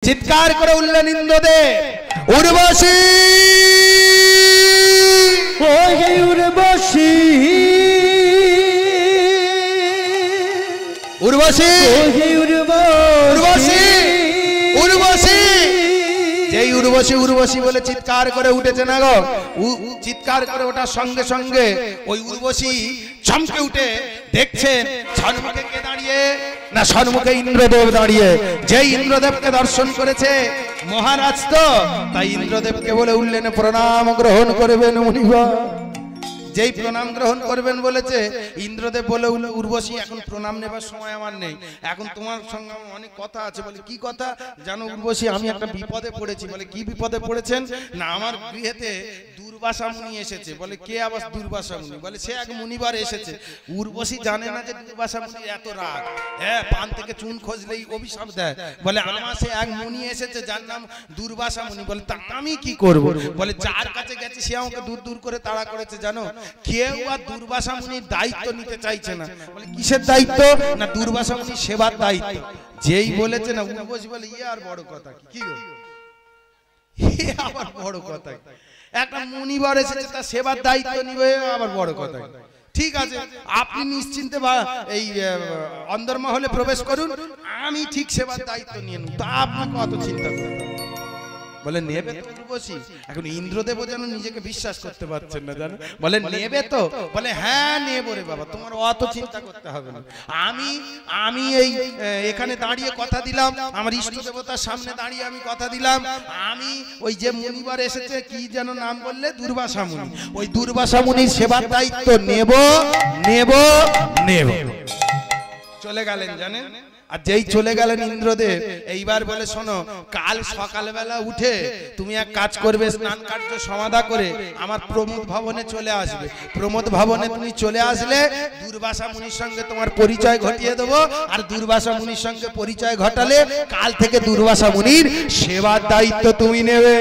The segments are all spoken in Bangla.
চিৎকার করে উঠলেন ইন্দ্রদেব, উর্বশী ও হে উর্বশী, উর্বশী ও হে উর্বশী, উর্বশী। যেই উর্বশী উর্বশী বলে চিৎকার করে উঠেছে না গো, চিৎকার করে ওঠার সঙ্গে সঙ্গে ওই উর্বশী চমকে উঠে দেখছেন সম্মুখে কে দাঁড়িয়ে, না সম্মুখে ইন্দ্রদেব দাঁড়িয়ে। যেই ইন্দ্রদেবকে দর্শন করেছে মহারাজ, তো তাই ইন্দ্রদেবকে বলে উঠলেন প্রণাম গ্রহণ করবেন মুনিবর। যেই প্রণাম গ্রহণ করবেন বলেছে ইন্দ্রদেব বলে উর্বশী এখন প্রণাম নেবার সময় আমার নেই, এখন তোমার সঙ্গে অনেক কথা আছে। বলে কি কথা জানো উর্বশী? আমি একটা বিপদে পড়েছি। বলে কি বিপদে পড়েছেন? না আমার গৃহেতে দুর্বাসা মুনি এসেছে। বলে কে আবার দুর্বাসা মুনি? বলে সে এক মুনিবার এসেছে। উর্বশী জানে না যে দুর্বাসা মুনির এত রাগ, হ্যাঁ পান থেকে চুন খোঁজলেই অভিশাপ দেয়। বলে আমার সে এক মুনি এসেছে যার নাম দুর্বাসা মুনি। বলে তা আমি কি করব? বলে যার কাছে গেছি সে আমাকে দূর দূর করে তাড়া করেছে জানো। কেউ আর দুর্বাসা মুনির দায়িত্ব নিতে চাইছে না। বলে কিসের দায়িত্ব? না দুর্বাসা মুনির সেবার দায়িত্ব। যেই বলেছে না উর্বশী বলে ইয়ে আর বড় কথা কি গো, ইয়ে আবার বড় কথা, একটা মুনিবার এসেছে তার সেবার দায়িত্ব নিবে আবার বড় কথা। ঠিক আছে আপনি নিশ্চিন্তে বা এই অন্দরমহলে প্রবেশ করুন, আমি ঠিক সেবার দায়িত্ব নিয়ে নেব, তা আপনাকে অত চিন্তা করতে হবে। বলে নেবে তো উর্বশী? এখন ইন্দ্রদেব যেন নিজেকে বিশ্বাস করতে পারছেন না জানো। বলে নেবে তো? বলে হ্যাঁ নেব রে বাবা, তোমার অত চিন্তা করতে হবে না। আমি এই এখানে দাঁড়িয়ে কথা দিলাম, আমার ইষ্ট দেবতার সামনে দাঁড়িয়ে আমি কথা দিলাম, আমি ওই যে মুনিবার এসেছে কি যেন নাম বললে, দুর্বাসা মুনি, ওই দুর্বাসা মুনির সেবার দায়িত্ব নেব নেব নেব। চলে গেলেন জানেন। আর যেই চলে গেলেন ইন্দ্রদেব, এইবার বলে শোনো কাল সকালবেলা উঠে তুমি এক কাজ করবে, স্নান কার্য সমাধা করে আমার প্রমোদ ভবনে চলে আসবে। প্রমোদ ভবনে তুমি চলে আসলে দুর্বাসা মুনির সঙ্গে তোমার পরিচয় ঘটিয়ে দেবো, আর দুর্বাসা মুনির সঙ্গে পরিচয় ঘটালে কাল থেকে দুর্বাসা মুনির সেবার দায়িত্ব তুমি নেবে।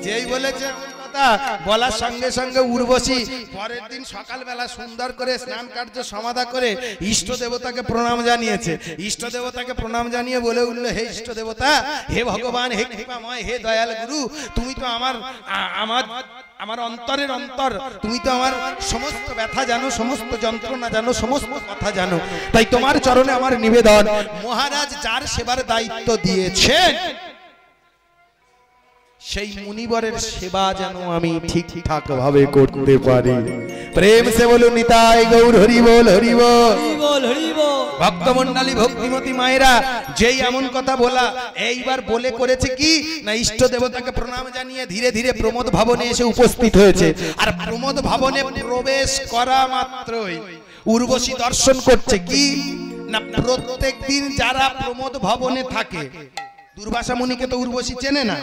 যেই বলেছে বলার সঙ্গে সঙ্গে উর্বশী পরের দিন সকালবেলা সুন্দর করে স্নান কার্য সমাধা করে ইষ্ট দেবতাকে প্রণাম জানিয়েছে। ইষ্ট দেবতাকে প্রণাম জানিয়ে বলে উঠল, হে ইষ্ট দেবতা, হে ভগবান, হে কৃপাময়, হে দয়াল গুরু, তুমি তো আমার অন্তরের অন্তর, তুমি তো আমার সমস্ত ব্যথা জানো, সমস্ত যন্ত্রণা জানো, সমস্ত কথা জানো, তাই তোমার চরণে আমার নিবেদন, মহারাজ যার সেবার দায়িত্ব দিয়েছেন সেই মুনিবরের সেবা যেন আমি ঠিকঠাক ভাবে করতে পারি। প্রেম সে বলুন নিতাই গৌর হরি বল, হরি বল, হরি বল। ভক্তমণ্ডলী ভক্তিমতী মায়েরা, যেই এমন কথা বলা এইবার বলে করেছে কি না, ইষ্ট দেবতাকে প্রণাম জানিয়ে ধীরে ধীরে প্রমোদ ভবনে এসে উপস্থিত হয়েছে। আর প্রমোদ ভবনে প্রবেশ করা মাত্রই উর্বশী দর্শন করছে কি না, প্রত্যেক দিন যারা প্রমোদ ভবনে থাকে, দুর্বাসা মুনিকে তো উর্বশী চেনে না,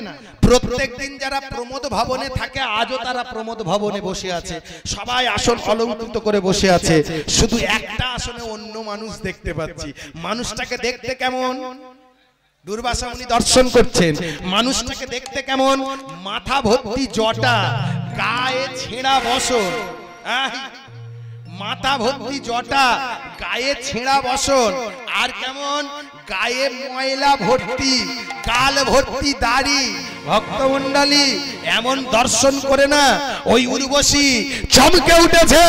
প্রত্যেক দিন যারা প্রমোদ ভবনে থাকে আজও তারা প্রমোদ ভবনে বসে আছে, সবাই আসন অলঙ্কৃত করে বসে আছে। শুধু একটা আসনে অন্য মানুষ দেখতে পাচ্ছি। মানুষটাকে দেখতে কেমন? দুর্বাসা মুনি দর্শন করছেন, মানুষটাকে দেখতে কেমন? মাথা ভর্তি জটা, গায়ে ছেঁড়া বসন, মাথা ভর্তি জটা, গায়ে ছেঁড়া বসন, আর কেমন গায়ে ময়লা ভর্তি, গাল ভর্তি দাড়ি। ভক্তমণ্ডলী এমন দর্শন করে না ওই উর্বশী চমকে উঠেছে।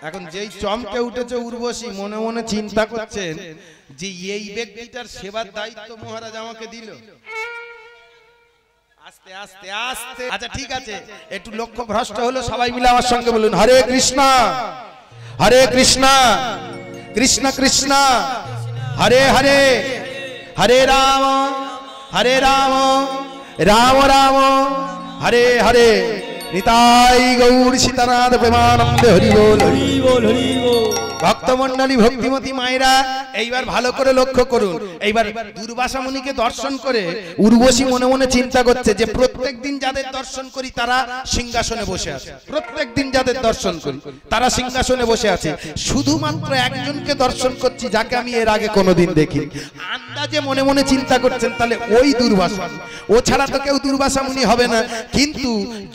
এখন যেই চমকে উঠেছে উর্বশী মনে মনে চিন্তা করছেন যে এই ব্যক্তিটার সেবার দায়িত্ব মহারাজ আমাকে দিল। আস্তে আস্তে আস্তে, আচ্ছা ঠিক আছে, একটু লক্ষ্য ভ্রষ্ট হলো, সবাই মিলে আমার সঙ্গে বলুন হরে কৃষ্ণ হরে কৃষ্ণ কৃষ্ণ কৃষ্ণ হরে হরে, হরে রাম রাম রাম হরে হরে, নিতাই গৌর সীতানাথ প্রেমানন্দে হরি বল, হরি বল, হরি বল। ভক্তমণ্ডলী ভক্তিমতী মায়েরা এইবার ভালো করে লক্ষ্য করুন। এইবার দুর্বাসা মুনিকে দর্শন করে উর্বশী মনে মনে চিন্তা করছে যে প্রত্যেক দিন যাদের দর্শন করি তারা সিংহাসনে বসে আছে, প্রত্যেক দিন যাদের দর্শন করি তারা সিংহাসনে বসে আছে, শুধুমাত্র একজনকে দর্শন করছি যাকে আমি এর আগে কোনোদিন দেখিনি। আন্দাজে মনে মনে চিন্তা করছেন তাহলে ওই দুর্বাসা, ও ছাড়া তো কেউ দুর্বাসা মুনি হবে না, কিন্তু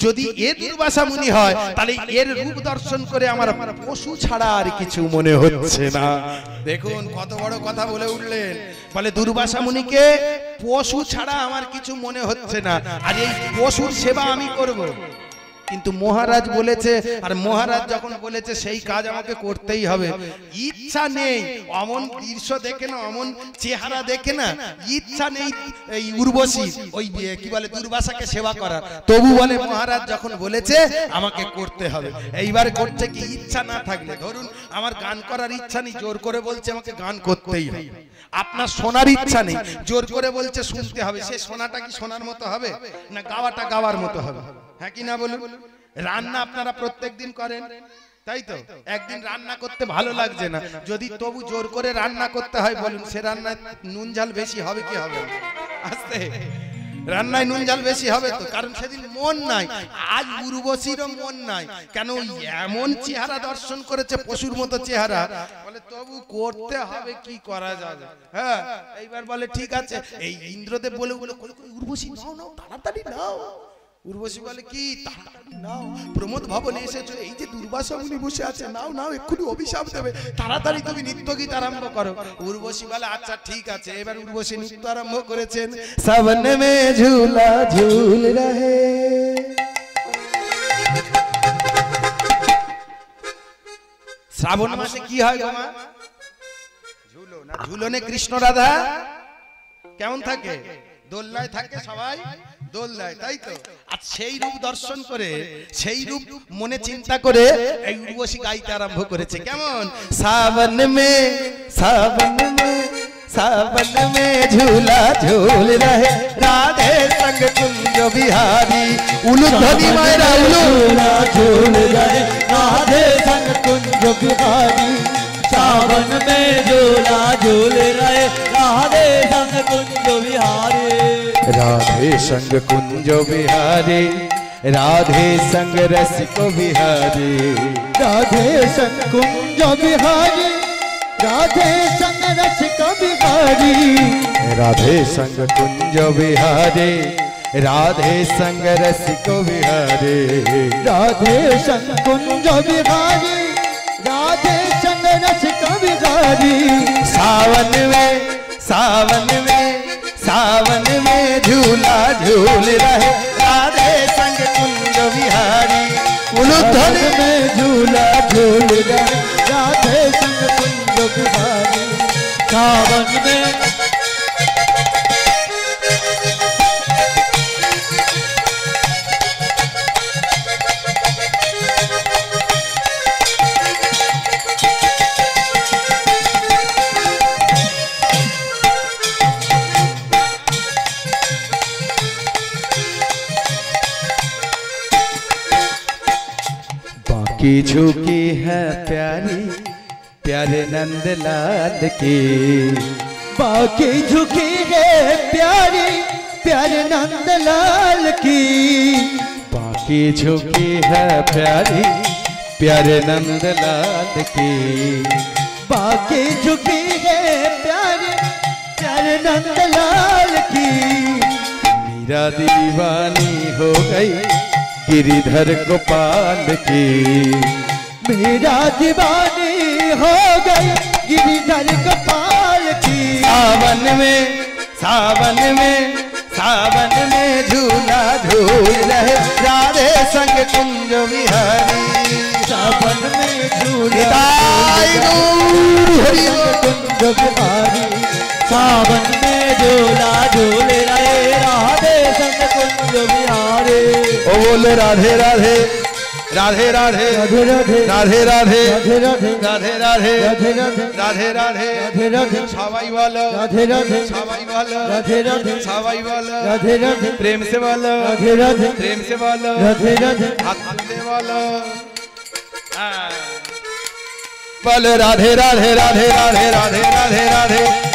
যদি এ দুর্বাসা মুনি হয় তাহলে এর রূপ দর্শন করে আমার পশু ছাড়া আর কিছু মনে হচ্ছে না। দেখুন কত বড় কথা বলে উঠলেন, বলে দুর্বাসা মুনিকে পশু ছাড়া আমার কিছু মনে হচ্ছে না, আর এই পশুর সেবা আমি করব। কিন্তু মহারাজ বলেছে, আর মহারাজ যখন বলেছে সেই কাজ আমাকে করতেই হবে। ইচ্ছা নেই, অমন দৃশ্য দেখে না, অমন চেহারা দেখে না, ইচ্ছা নেই এই উর্বশী ওই কি বলে দুর্বাসাকে সেবা করার। তবু বলে মহারাজ যখন বলেছে আমাকে করতে হবে। এইবার করছে কি, ইচ্ছা না থাকলে, ধরুন আমার গান করার ইচ্ছা নেই, জোর করে বলছে আমাকে গান করতেই হবে। আপনার শোনার ইচ্ছা নেই, জোর করে বলছে শুনতে হবে। সে শোনাটা কি শোনার মতো হবে না গাওয়াটা গাওয়ার মতো হবে? হ্যাঁ কি না বলুন? রান্না আপনারা প্রত্যেকদিন করেন, তাই তো? একদিন রান্না করতে ভালো লাগছে না, যদি তবু জোর করে রান্না করতে হয়, বলুন সে রান্নায় নুন ঝাল বেশি হবে কি হবে? আস্তে রান্নায় নুন ঝাল বেশি হবে তো, কারণ সেদিন মন নাই। আজ উর্বশীরও মন নাই, কেন? এমন চেহারা দর্শন করেছে, পশুর মতো চেহারা, বলে তবু করতে হবে, কি করা যাবে? হ্যাঁ, এইবার বলে ঠিক আছে। এই ইন্দ্রদেব বলে উর্বশী নাও নাও, তাড়াতাড়ি নাও। উর্বশী বলে কি তাড়াতাড়ি নাও, প্রমোদ ভবনে এসেছো, এই যে দুর্বাসা মুনি বসে আছে, নাও নাও, এক্ষুনি অভিশাপ দেবে, তাড়াতাড়ি তুমি নৃত্য গীত আরম্ভ করো। উর্বশী বলে আচ্ছা ঠিক আছে। এবার উর্বশী নৃত্য আরম্ভ করেছেন। সাবন মে ঝুলা ঝুল রহে, শ্রাবণ মাসে কি হয় গো মা? ঝুলন। ঝুলনে কৃষ্ণ রাধা কেমন থাকে? দোলনায় থাকে, সবাই দোলনায়, তাই তো? আর সেই রূপ দর্শন করে, সেই রূপ মনে চিন্তা করে এই উর্বশী গাইতে আরম্ভ করেছে। কেমন? সাবন মে सावन में झूला झूल रहे राधे संग कुंज बिहारी। उलू ध्वनि मायरा उलू झूल रहे राधे संग कुंज बिहारी। सावन में झूला झूल रहे राधे संग कुंज बिहारी। राधे संग कुंज बिहारी, राधे संग रसिक बिहारी। राधे संग कुंज बिहारी, राधे संग रसिक बिहारी। राधे संग कुंज बिहारी, राधे संग रसिक बिहारी। राधे संग कुंज बिहारी, राधे संग रसिक बिहारी। सावन में झूला झूल रहे राधे संग कुंज बिहारी। उलूध्वनि में झूला झूल रहे राधे संग कुंज बिहारी। सावन में की झुकी है प्यारी प्यारे नंदलाल की। बाकी झुकी है प्यारी प्यारे नंदलाल की। बाकी झुकी है प्यारी प्यारे नंदलाल की। बाकी झुकी है प्यारे प्यारे नंदलाल की। मीरा दीवानी हो गई गिरिधर गोपाल की। मेरा दीवानी हो गई गिरिधर गोपाल की। सावन में झूला झूल रहे राधे संग कुंज बिहारी। सावन में झूला कुंज बिहारी। सावन में झूला झूल रहे राधे संग कुंज बिहारी। ओ बोले राधे राधे राधे राधे राधे राधे राधे राधे राधे राधे राधे राधे राधे राधे राधे राधे राधे राधे सबाई बोलो राधे राधे सबाई बोलो राधे राधे सबाई बोलो राधे राधे प्रेम से बोलो राधे राधे प्रेम से बोलो राधे राधे हाथ से बोलो बोलो राधे राधे राधे राधे राधे राधे राधे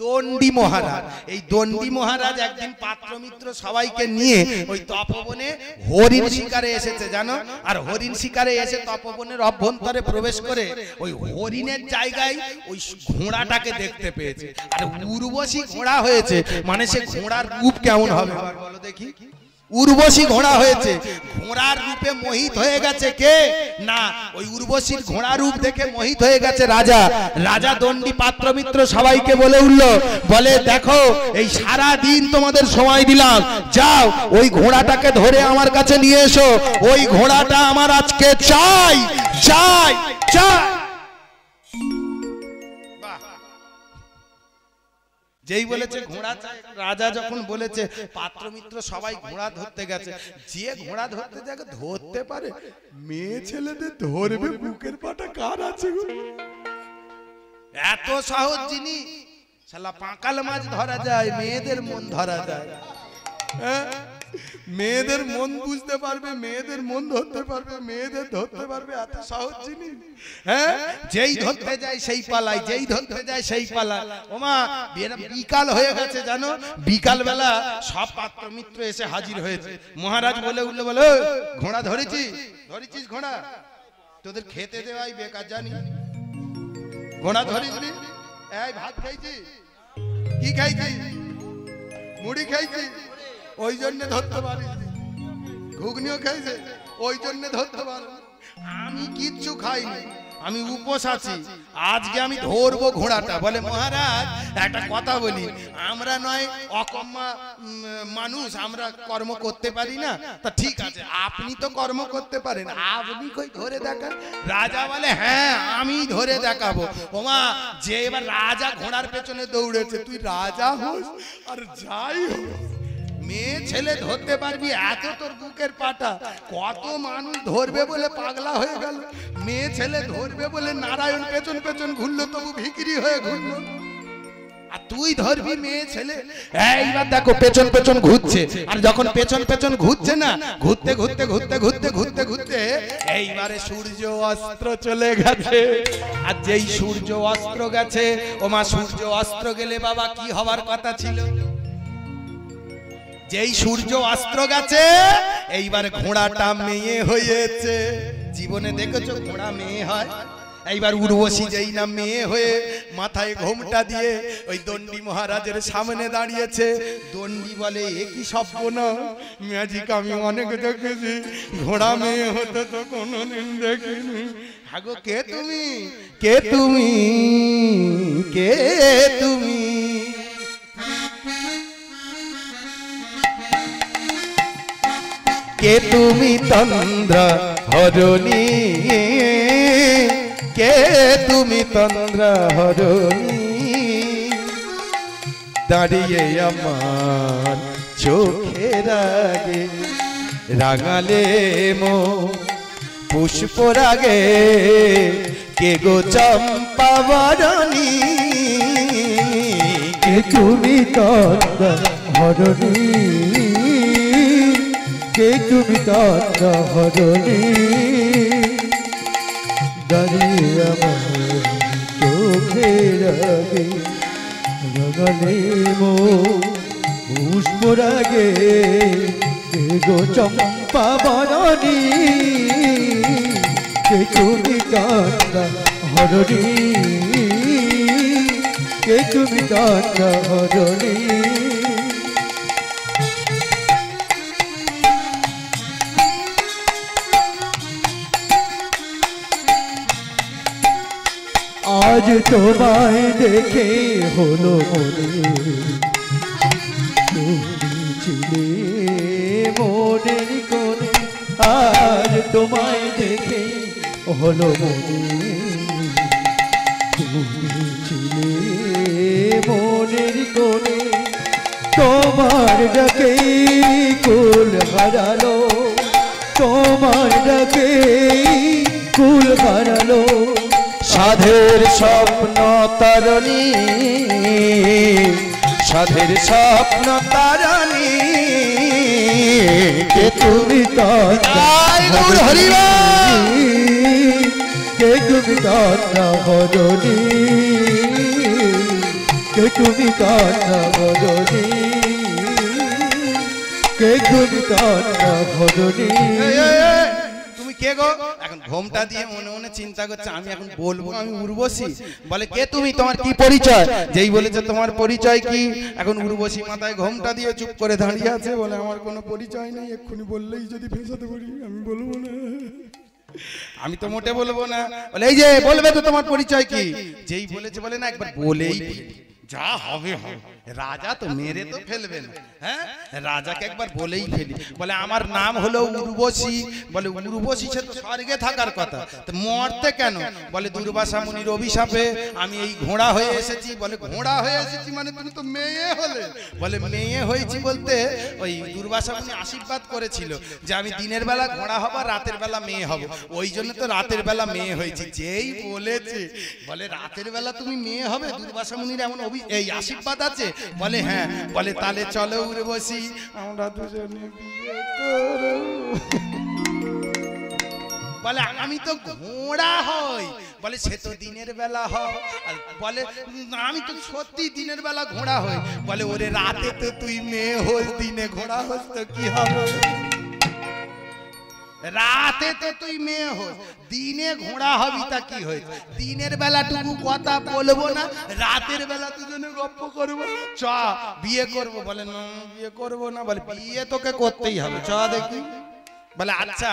দণ্ডী মহারাজ। এই দণ্ডী মহারাজ একদিন পাত্রমিত্র সবাইকে নিয়ে ওই তপবনে হরিণ শিকারে এসেছে জানো। আর হরিণ শিকারে এসে তপবনের অভ্যন্তরে প্রবেশ করে ওই হরিণের জায়গায় ওই ঘোড়াটাকে দেখতে পেয়েছে। আর উর্বশী ঘোড়া হয়েছে, মানে সে ঘোড়ার রূপ কেমন হবে বলো দেখি। উর্বশী ঘোড়া হয়েছে, ঘোড়ার রূপে মোহিত হয়ে গেছে কে না, ওই উর্বশীর ঘোড়া রূপ দেখে মোহিত হয়ে গেছে রাজা। রাজা দণ্ডী পাত্রমিত্র সবাইকে বলে উঠলো, বলে দেখো এই সারা দিন তোমাদের সময় দিলাম, যাও ওই ঘোড়াটাকে ধরে আমার কাছে নিয়ে এসো, ওই ঘোড়াটা আমার আজকে চাই চাই চাই। যেই বলেছে ঘোড়া চাই, রাজা যখন বলেছে পাত্রমিত্র সবাই ঘোড়া ধরতে গেছে। যে ঘোড়া ধরতে যাকে ধরতে পারে, মেয়ে ছেলেদের ধরবে বুকের পাটা কার আছে গো? এত সহজ জিনিস, শালা পাঁকাল মাছ ধরা যায়, মেয়েদের মন ধরা যায়। মেয়েদের মন বুঝতে পারবে, মেয়েদের মন ধরতে পারবে, মেয়েদের ধরতে পারবে, এত সহজ জিনিস। হ্যাঁ, যেই ধরতে যায় সেই পালায়, যেই ধরতে যায় সেই পালায়। ওমা বিকাল হয়ে গেছে জানো, বিকাল বেলা সব পাত্রমিত্র এসে হাজির হয়েছে। মহারাজ বলে উঠলে, বলে ঘোড়া ধরেছিস? ধরেছিস ঘোড়া? তোদের খেতে দেওয়াই বেকার জানি। ঘোড়া ধরিস নি? এই ভাত খাইছিস? কি খাইছিস? মুড়ি খাইছিস? ওই জন্য ধরতে পারি। ঘুগনিও খাইছে, ওই জন্য ধরতে পারি। আমি কিচ্ছু খাইনি, আমি উপোস আছি, আজকে আমি ধরবো ঘোড়াটা। বলে মহারাজ একটা কথা বলি, আমরা নয় অকম্মা মানুষ, আমরা কর্ম করতে পারি না। তা ঠিক আছে, আপনি তো কর্ম করতে পারেন, আপনি কই ধরে দেখান। রাজা বলে হ্যাঁ আমি ধরে দেখাবো। ওমা যে এবার রাজা ঘোড়ার পেছনে দৌড়েছে, তুই রাজা হোস আর যাই হোস, মেয়ে ছেলে ধরতে পারবি, এত তোর বুকের পাটা। কত মানুষ ধরবে বলে পাগলা হয়ে গেল, মেয়ে ছেলে ধরবে বলে নারায়ণ পেছন পেছন ঘুরলো, তবু ভিকিরি হয়ে ঘুরলো। আর তুই ধরবি মেয়ে ছেলে। এইবার দেখো পেছন পেছন ঘুরছে, আর যখন পেছন পেছন ঘুরছে না, ঘুরতে ঘুরতে ঘুরতে ঘুরতে ঘুরতে ঘুরতে এইবারে সূর্য অস্ত্র চলে গেছে। আর যেই সূর্য অস্ত্র গেছে, ওমা সূর্য অস্ত্র গেলে বাবা কি হবার কথা ছিল? যেই সূর্য অস্ত্র গেছে, এইবার ঘোড়াটা মেয়ে হয়েছে। জীবনে দেখেছো ঘোড়া মেয়ে হয়? এইবার উর্বশী যেই না মেয়ে হয়ে মাথায় ঘোমটা দিয়ে ওই দণ্ডী মহারাজের সামনে দাঁড়িয়েছে। দণ্ডী বলে এ কি স্বপ্ন না, ম্যাজিক আমি অনেক দেখেছি, ঘোড়া মেয়ে হতে তো কোনোদিন দেখিনি। হাগো কে তুমি, কে তুমি, কে তুমি? কে তুমি তন্দ্র হরণী, কে তুমি তন্দ্র হরণী? দাঁড়িয়ে আমার চোখের আগে রাঙালে মো পুষ্প রাগে, কে গো চম্পা বরণী? কে তুমি তন্দ্র হরণী, কে তুমি তন্দ্র হরণী? দাঁড়িয়ে আমার চোখের আগে রাঙালে মো পুষ্প রাগে, কে গো চম্পা বরণী? কে তুমি তন্দ্র হরণী, কে তুমি তন্দ্র হরণী? আজ তোমায় দেখে হলো মনে, তুমি ছিলে মনের কোণে। আজ তোমায় দেখে হলো মনে, তুমি ছিলে মনের কোণে। তোমার ডাকে কুল হারালো, তোমার ডাকে কুল হারালো। সাধের স্বপ্ন তারণী, সাধের স্বপ্ন তারণী, কে তুমি তন্দ্র হরণী, কে তুমি তন্দ্র হরণী? কে তুমি কান্না বদনী, কে তুমি কান্না বদনী। তুমি কে গো? এখন ঘোমটা দিয়ে মনে মনে চিন্তা করছে আমি এখন বলবো আমি উর্বশী। বলে কে তুমি, তোমার কি পরিচয়? যেই বলেছে তোমার পরিচয় কি, এখন উর্বশী মাথায় ঘোমটা দিয়ে চুপ করে দাঁড়িয়ে আছে। বলে আমার কোনো পরিচয় নেই, এক্ষুনি বললেই যদি ফেঁসাতে পারি আমি বলবো না, আমি তো মোটে বলবো না। বলে এই যে বলবে তো তোমার পরিচয় কি? যেই বলেছে বলে না একবার বলেই যা হবে হবে, রাজা তো মেরে তো ফেলবে না, হ্যাঁ রাজাকে একবার বলেই ফেলি। বলে আমার নাম হলো উর্বশী। বলে উর্বশী সে তো স্বর্গে থাকার কথা, তো মরতে কেন? বলে দুর্বাসা মুনির অভিশাপে আমি এই ঘোড়া হয়ে এসেছি। বলে ঘোড়া হয়ে এসেছি মানে তুমি তো মেয়ে হলে? বলে মেয়ে হয়েছি বলতে ওই দুর্বাসা মুনি আশীর্বাদ করেছিল যে আমি দিনের বেলা ঘোড়া হব আর রাতের বেলা মেয়ে হব, ওই জন্য তো রাতের বেলা মেয়ে হয়েছি। যেই বলেছে বলে রাতের বেলা তুমি মেয়ে হবে, দুর্বাসা মুনির এমন এই আশীর্বাদ আছে? বলে হ্যাঁ। বলে তাহলে চলো উর্বশী আমরা দুজনে বিয়ে করব। বলে আমি তো ঘোড়া হই। বলে সে তো দিনের বেলা হয়। বলে আমি তো সত্যি দিনের বেলা ঘোড়া হই। বলে ওরে রাতে তো তুই মেয়ে হোস, দিনে ঘোড়া হোস তো কি হবে? রাতে তো তুই মেয়ে হোস, দিনে ঘোড়া হবি তা কি হয়েছে? দিনের বেলা টুকু কথা বলবো না, রাতের বেলা দুজনে গপ্প করবো, চ বিয়ে করবো। বলে না বিয়ে করবো না। বলে বিয়ে তোকে করতেই হবে, চ দেখি। বলে আচ্ছা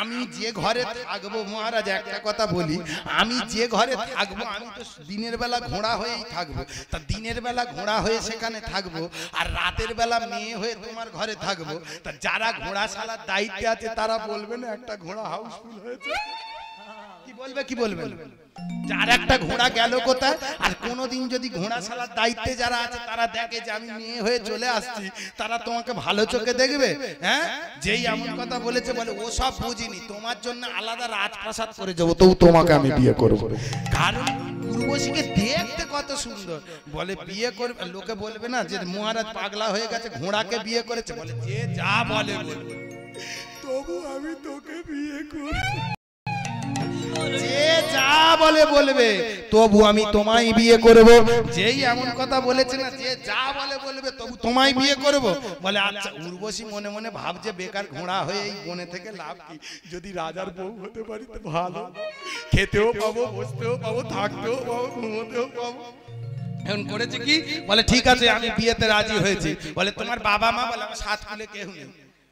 আমি যে ঘরে থাকবো, মহারাজ একটা কথা বলি, আমি যে ঘরে থাকবো আমি তো দিনের বেলা ঘোড়া হয়েই থাকবো, তা দিনের বেলা ঘোড়া হয়ে সেখানে থাকবো আর রাতের বেলা মেয়ে হয়ে তোমার ঘরে থাকবো, তা যারা ঘোড়া শালার দায়িত্বে আছে তারা বলবে না একটা ঘোড়া হাউসফুল হয়েছে? কি বলবে কি বলবে? যার একটা ঘোড়া গেল কোথায়? আর কোনোদিন যদি ঘোড়া শালার দায়িত্বে যারা আছে তারা দেখে যে আমি মেয়ে হয়ে চলে আসছি, তারা তোমাকে ভালো চোখে দেখবে? হ্যাঁ, যেই এমন কথা বলেছে বলে ও সব বুঝিনি, তোমার জন্য আলাদা রাজপ্রাসাদ করে যাবো, তো তোমাকে আমি বিয়ে করবো। কারণ উর্বশীকে দেখতে কত সুন্দর। বলে বিয়ে করবে, লোকে বলবে না যে মহারাজ পাগলা হয়ে গেছে, ঘোড়াকে বিয়ে করেছে? বলে যে যা বলে বলবে, তবু আমি তোকে বিয়ে করব। যে যা বলে বলবে তবু আমি তোমায় বিয়ে করব। যেই এমন কথা বলেছে না, যে যা বলে বলবে তবু তোমায় বিয়ে করব। বলে আচ্ছা। উর্বশী মনে মনে ভাবছে বেকার ঘোড়া হয়ে এই বনে থেকে লাভ কি? যদি রাজার বউ হতে পারি তো ভালো, খেতেও পাবো, বসতেও পাবো, থাকতেও পাবো, ঘুমোতেও পাবো। এখন করেছে কি? বলে ঠিক আছে আমি বিয়েতে রাজি হয়েছি। বলে তোমার বাবা মা? বলে আমার 7 কুলে কেউ নেই,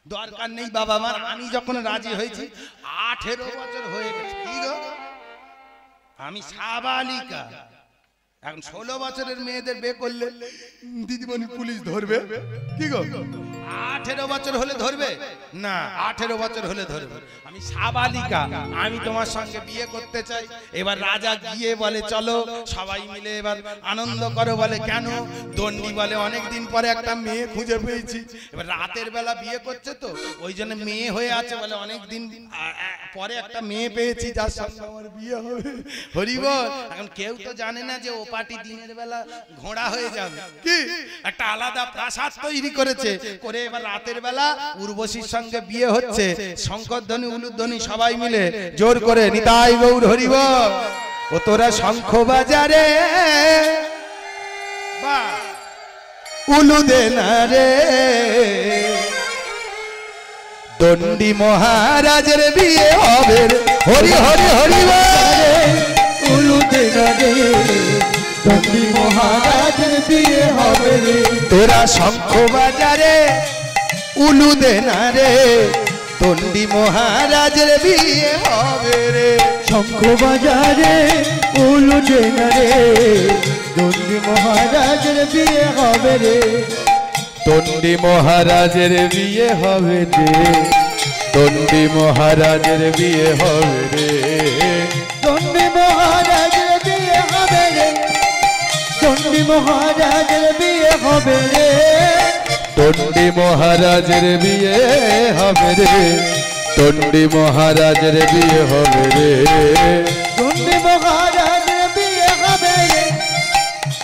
দরকার নেই বাবা মার, আমি যখন রাজি হয়েছি 18 বছর হয়ে গেছে। কি গো, আমি সাবালিকা। এখন 16 বছরের মেয়েদের বিয়ে করলে দিদিমণি পুলিশ ধরবে? কি গো 18 বছর হলে ধরবে না? 18 বছর হলে ধরবে। আমি সাবালিকা, আমি তোমার সঙ্গে বিয়ে করতে চাই। এবার রাজা গিয়ে বলে চলো সবাই মিলে এবার আনন্দ করো। বলে কেন? দণ্ডি বলে অনেকদিন পরে একটা মেয়ে খুঁজে পেয়েছি। এবার রাতের বেলা বিয়ে করছে তো ওই জন্য মেয়ে হয়ে আছে। বলে অনেকদিন পরে একটা মেয়ে পেয়েছি যার সঙ্গে আমার বিয়ে হবে। হরিবল। এখন কেউ তো জানে না যে ও পার্টি দিনের বেলা ঘোড়া হয়ে যাবে। কি একটা আলাদা প্রাসাদ তৈরি করেছে, করে এবার রাতের বেলা উর্বশীর সঙ্গে বিয়ে হচ্ছে। শঙ্করধ্বনি উলুধ্বনি সবাই মিলে জোর করে নিতাই গৌর হরিবল। ও তোরা শঙ্খ বাজারে বা উলু দে না রে, দণ্ডি মহারাজের বিয়ে হবে রে। হরি হরি হরিবল। উলু দে না রে, দণ্ডি মহারাজের বিয়ে হবে রে। তোরা শঙ্খ বাজারে উলু দে না রে, দণ্ডি মহারাজের বিয়ে হবে রে। শঙ্খ বাজারে উলু দে না রে, দণ্ডি মহারাজের বিয়ে হবে রে। দণ্ডি মহারাজের বিয়ে হবে রে, দণ্ডি মহারাজের বিয়ে হবে রে। দণ্ডি মহারাজের বিয়ে হবে রে, দণ্ডি মহারাজের বিয়ে হবে রে। দণ্ডি মহারাজের বিয়ে হবে রে, দণ্ডি মহারাজের বিয়ে হবে রে। দণ্ডি মহারাজের বিয়ে হবে রে,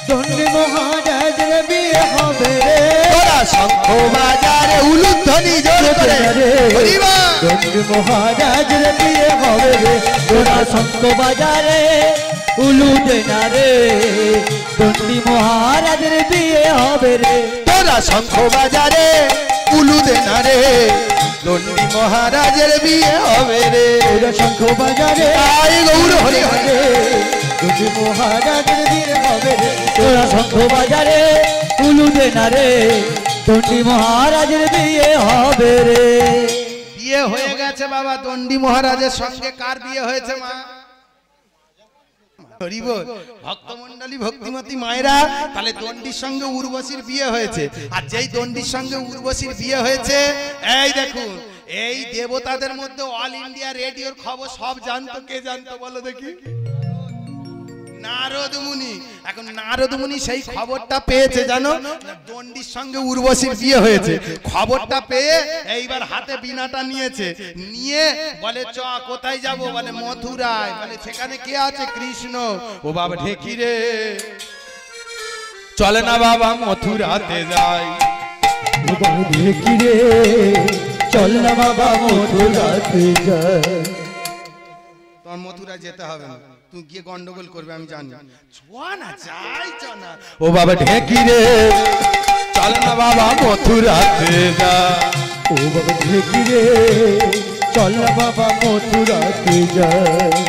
দণ্ডি মহারাজের বিয়ে হবে রে। তোরা শঙ্খ বাজারে উলুধ্বনি জোর করে হরিবল। দণ্ডি মহারাজের বিয়ে হবে রে। তোরা শঙ্খ বাজারে উলুদে না রে দণ্ডি মহারাজের বিয়ে হবে রে তোরা শঙ্খ বাজারে উলুদে না রে দণ্ডি মহারাজের বিয়ে হবে রে তোরা শঙ্খ বাজারে আই গৌর হরি হরি দণ্ডি মহারাজের বিয়ে হবে রে তোরা শঙ্খ বাজারে উলুদে না রে দণ্ডি মহারাজের বিয়ে হবে রে বিয়ে হয়ে গেছে বাবা দণ্ডি মহারাজের সঙ্গে কার বিয়ে হয়েছে মা ভক্তমন্ডলী ভক্তিমতী মায়েরা তাহলে দণ্ডির সঙ্গে উর্বশীর বিয়ে হয়েছে আর যেই দণ্ডির সঙ্গে উর্বশীর বিয়ে হয়েছে এই দেখুন এই দেবতাদের মধ্যে অল ইন্ডিয়া রেডিওর খবর সব জানতো কে জানতো বলো দেখি নারদ মুনি এখন নারদ মুনি সেই খবরটা পেয়েছে জানো দণ্ডির সঙ্গে উর্বশীর বিয়ে হয়েছে খবরটা পেয়ে এইবার হাতে বীণাটা নিয়েছে নিয়ে বলে চ কোথায় যাব বলে মথুরায় বলে সেখানে কে আছে কৃষ্ণ ও বাবা ঢেকি রে চলে না বাবা মথুরাতে যাই ঢেকি রে চল না বাবা মথুরাতে যাই তোমার মথুরা যেতে হবে না তুই গিয়ে গন্ডগোল করবে আমি জানি না যাই চ না ও বাবা ঢেকি রে চল না বাবা মথুরাতে যা ও বাবা ঢেকি রে চল না বাবা মথুরাতে যাই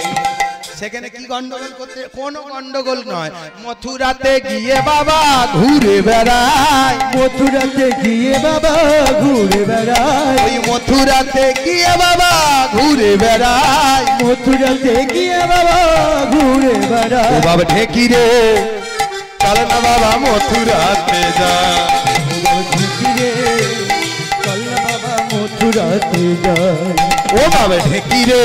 সেখানে কি গন্ডগোল করতে কোনো গন্ডগোল নয় মথুরাতে গিয়ে বাবা ঘুরে বেড়ায় মথুরাতে গিয়ে বাবা ঘুরে বেড়ায় ওই মথুরাতে গিয়ে বাবা ঘুরে বেড়ায় মথুরাতে গিয়ে বাবা ঘুরে বেড়ায় ও বাবা ঢেকি রে চল না বাবা মথুরাতে যা ও বাবা ঢেকি রে চল না বাবা মথুরাতে যাই ও বাবা ঢেকি রে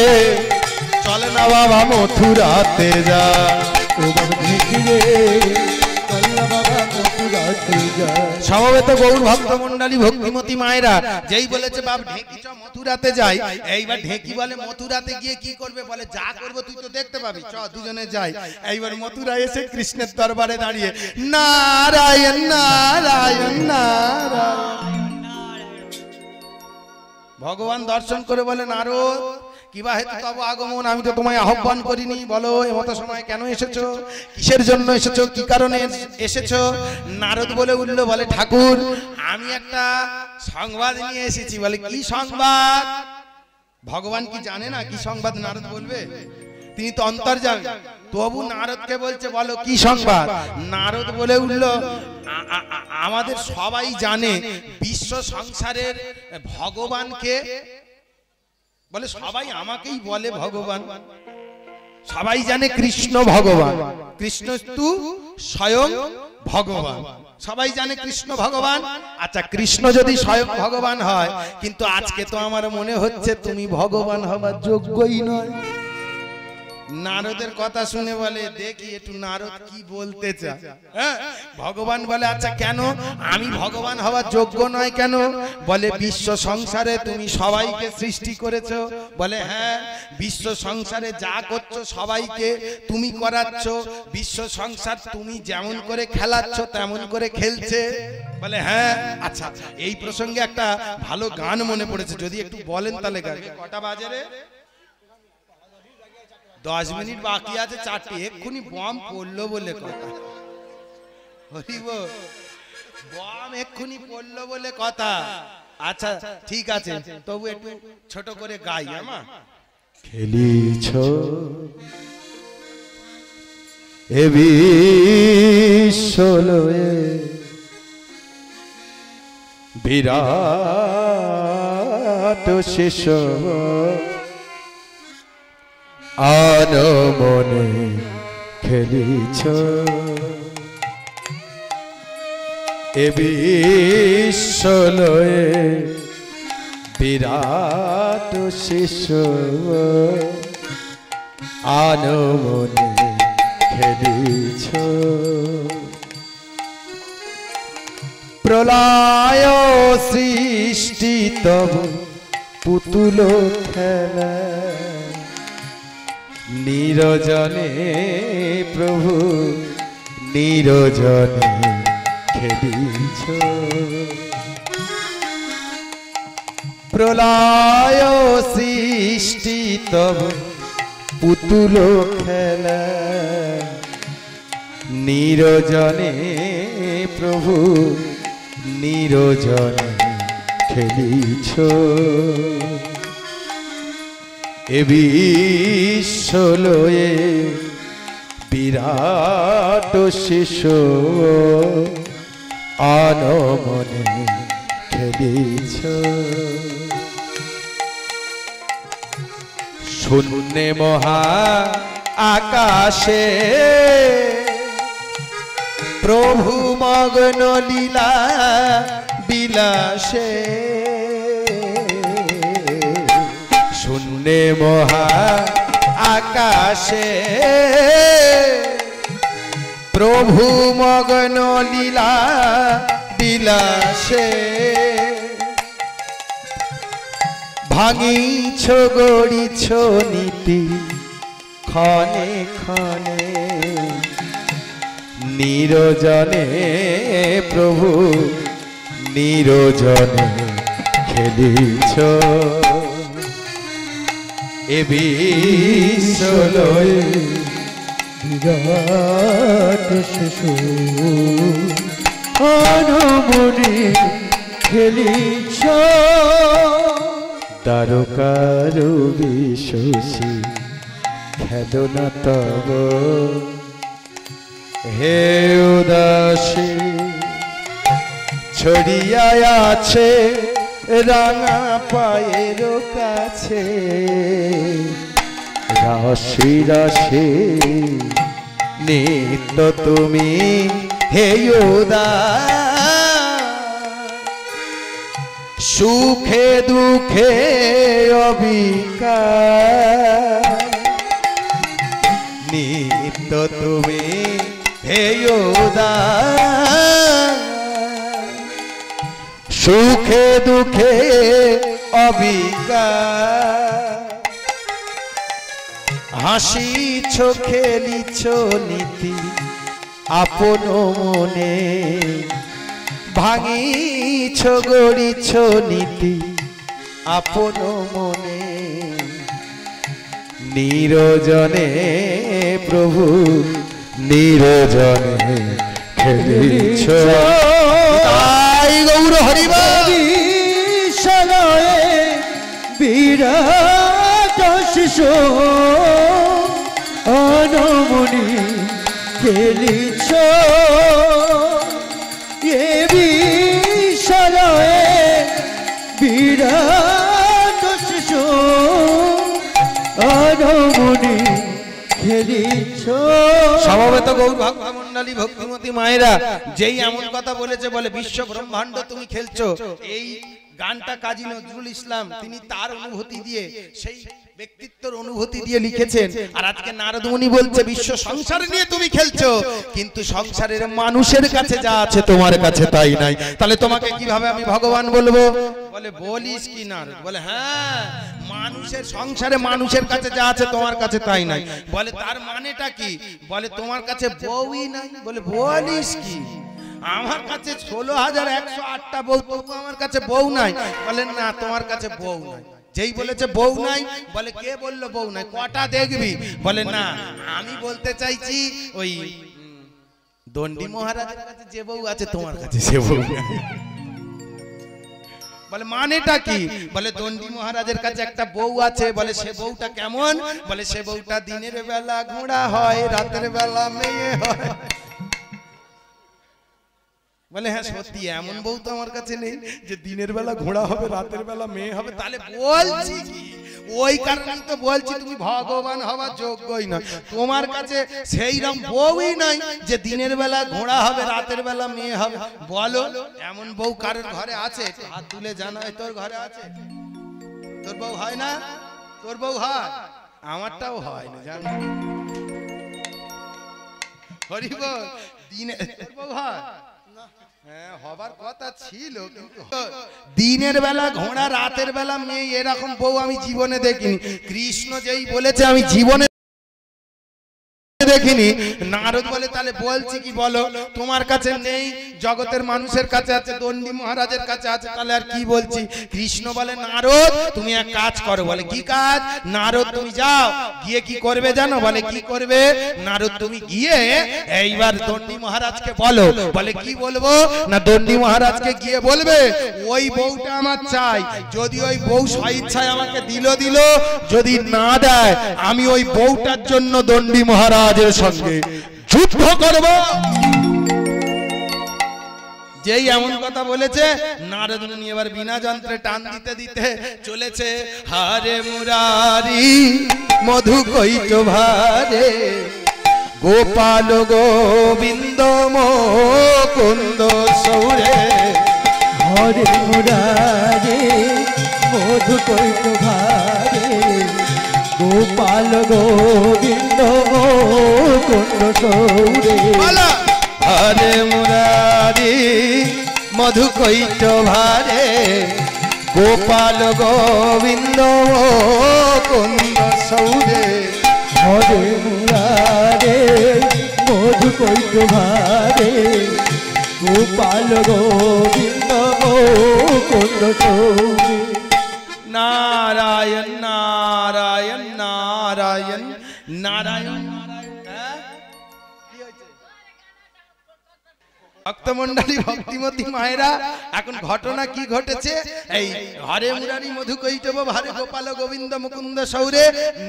চল না বাবা মথুরাতে যা ও বাবা ঢেকি রে চল না বাবা মথুরাতে যাই সমবেত গৌর ভক্তমন্ডলী ভক্তিমতী মায়েরা যেই বলেছে বাপ ঢেকি চ মথুরাতে যাই এইবার ঢেকি বলে মথুরাতে গিয়ে কি করবে বলে যা করব তুই তো দেখতে পাবি চ দুজনে যাই এইবার মথুরা এসে কৃষ্ণের দরবারে দাঁড়িয়ে নারায়ণ নারায়ণ নারায়ণ ভগবান দর্শন করে বলে নারদ কিবা হেতু তব আগমন আমি তো তোমায় আহ্বান করিনি বলো এমতো সময় কেন এসেছো কিসের জন্য এসেছো কি কারণে এসেছো নারদ বলে উঠলো বলে ঠাকুর আমি একটা সংবাদ নিয়ে এসেছি বলে কি সংবাদ ভগবান কি জানে না কি সংবাদ নারদ বলবে তিনি তো অন্তর্যামী তবু নারদকে বলছে বলো কি সংবাদ নারদ বলে উঠলো আমাদের সবাই জানে বিশ্ব সংসারের ভগবানকে বলে সবাই আমাকেই বলে ভগবান সবাই জানে কৃষ্ণ ভগবান কৃষ্ণ তু স্বয়ং ভগবান সবাই জানে কৃষ্ণ ভগবান আচ্ছা কৃষ্ণ যদি স্বয়ং ভগবান হয় কিন্তু আজকে তো আমার মনে হচ্ছে তুমি ভগবান হবার যোগ্যই নয় নারদের কথা শুনে বলে দেখি একটু নারদ কি বলতে চায় হ্যাঁ ভগবান বলে আচ্ছা কেন আমি ভগবান হওয়ার যোগ্য নয় কেন বলে বিশ্ব সংসারে তুমি সবাইকে সৃষ্টি করেছো বলে হ্যাঁ বিশ্ব সংসারে যা করছো সবাইকে তুমি করাচ্ছ বিশ্ব সংসার তুমি যেমন করে খেলাচ্ছ তেমন করে খেলছে বলে হ্যাঁ আচ্ছা এই প্রসঙ্গে একটা ভালো গান মনে পড়েছে যদি একটু বলেন তাহলে গান কটা বাজে রে 10 মিনিট বাকি আছে 4টে এক্ষুনি বম পড়লো বলে কথা হরিব বম এক্ষুনি পড়লো বলে কথা আচ্ছা ঠিক আছে তবু একটু ছোট করে গাই আমা খেলিছ এ বিশ্বলয়ে বিরাট শিশু আনমনে খেলিছ এ বিশ্বলয়ে বিরাট শিশু আনমনে খেলিছ প্রলয় সৃষ্টি তব পুতুল খেলা নিরজনে প্রভু নিরজনে খেলিছ প্রলয় সৃষ্টি তব পুতুল খেলা নিরজনে প্রভু নিরজনে খেলিছ এ বিশ্বলয়ে বিরাট শিশু আনমনে খেলিছ শূন্যে মহা আকাশে প্রভু মগ্ন লীলা বিলাসে শূন্যে মহা আকাশে প্রভু মগ্ন লীলা বিলাসে ভাঙিছ গড়িছ নীতি ক্ষণে ক্ষণে নিরজনে প্রভু নিরজনে খেলিছ এ বিশ্বলয়ে বিরাট শিশু আনমনে খেলিছ দ্বারকার বিশ্বসী খেদনা তব হে উদাসী ছড়িয়া আছে রাঙা পায়ের কাছে রাশি রাশি নিত্য তুমি হে সুখে দুঃখে অবিকার নিত্য তুমি হে সুখে দুঃখে অবিকার হাসিছ খেলিছ নীতি আপন মনে ভাঙিছ গড়িছ নীতি আপন মনে নিরজনে প্রভু নিরজনে খেলিছ তাই গৌর হরিবল বিরাট শিশু আনমনে খেলিছ এ বিশ্বলয়ে বিরাট শিশু আনমনে খেলিছ সমবেত গৌর ভক্তমণ্ডলী ভক্তিমতী মায়েরা যেই এমন কথা বলেছে বলে বিশ্ব ব্রহ্মাণ্ড তুমি খেলছো এই গানটা কাজী নজরুল ইসলাম তিনি তার অনুভূতি দিয়ে সেই ব্যক্তিত্বের অনুভূতি দিয়ে লিখেছেন আর আজকে নারদ মুনি বলছে বিশ্ব সংসার নিয়ে তুমি খেলছো কিন্তু সংসারের মানুষের কাছে যা আছে তোমার কাছে তাই নাই তাহলে তোমাকে কিভাবে আমি ভগবান বলবো বলে বলিস কি নারদ বলে হ্যাঁ মানুষের সংসারে মানুষের কাছে যা আছে তোমার কাছে তাই নাই বলে তার মানেটা কি বলে তোমার কাছে বউই নাই বলে বলিস কি আমার কাছে 16,108টা বউ তবু আমার কাছে বউ নাই বলে না তোমার কাছে বউ নাই যেই বলেছে বউ নাই বলে কে বললো বউ নাই কটা দেখবি বলে না আমি বলতে চাইছি ওই দণ্ডী মহারাজের কাছে যে বউ আছে তোমার কাছে সে বউ বলে মানেটা কি বলে দণ্ডী মহারাজের কাছে একটা বউ আছে বলে সে বউটা কেমন বলে সে বউটা দিনের বেলা ঘোড়া হয় রাতের বেলা মেয়ে হয় বলে হ্যাঁ সত্যি এমন বউ তো আমার কাছে নেই যে দিনের বেলা ঘোড়া হবে রাতের বেলা মেয়ে হবে তাহলে বলছি কি ওই কারণে তো বলছি তুমি ভগবান হওয়ার যোগ্যই না তোমার কাছে সেই রকম বউই নাই যে দিনের বেলা ঘোড়া হবে রাতের বেলা মেয়ে হবে বলো এমন বউ কারোর ঘরে আছে হাত তুলে জানায় তোর ঘরে আছে তোর বউ হয় না তোর বউ হয় আমারটাও হয় না জানো হরি বল দিনে বউ হয় হবার কথা ছিল কিন্তু দিনের বেলা ঘোড়া রাতের বেলা মেয়ে এরকম বউ আমি জীবনে দেখিনি কৃষ্ণ যেই বলেছে আমি জীবনে দেখিনি নারদ বলে তাহলে বলছি কি বলো তোমার কাছে নেই জগতের মানুষের কাছে আছে, দণ্ডী মহারাজের কাছে আছে, তাহলে আর কি বলছি। কৃষ্ণ বলে নারদ তুমি এক কাজ করো। বলে কি কাজ? নারদ তুমি যাও, গিয়ে কি করবে জানো? বলে কি করবে? নারদ তুমি গিয়ে এইবার দণ্ডী মহারাজকে বলো। বলে কি বলবো না, দণ্ডী মহারাজকে গিয়ে বলবে ওই বউটা আমার চাই, যদি ওই বউ স্বেচ্ছায় আমাকে দিল, যদি না দেয় আমি ওই বউটার জন্য দণ্ডী মহারাজের সঙ্গে যুদ্ধ করব। যেই এমন কথা বলেছে, নারদ মুনি এবার বিনা যন্ত্রে টান দিতে দিতে চলেছে। হারে মুরারি মধু কৈট ভারে, গোপাল গোবিন্দ মুকুন্দ সৌরে। হরে মুরারি মধু কৈট ভারে, গোপাল গোবিন্দ মুকুন্দ সৌরে। হরে মুরারি মধু কৈট ভারে, গোপাল গোবিন্দ মুকুন্দ সৌরে। হরে মুরারে মধু কৈট ভারে, গোপাল গোবিন্দ মুকুন্দ সৌরে। নারায়ণ নারায়ণ নারায়ণ নারায়ণ। ভক্তমণ্ডলী ভক্তিমতী মায়েরা, এখন ঘটনা কি ঘটেছে? এই হরে মুরারি মধু কৈটব ভারে, গোপাল গোবিন্দ মুকুন্দ সৌরে,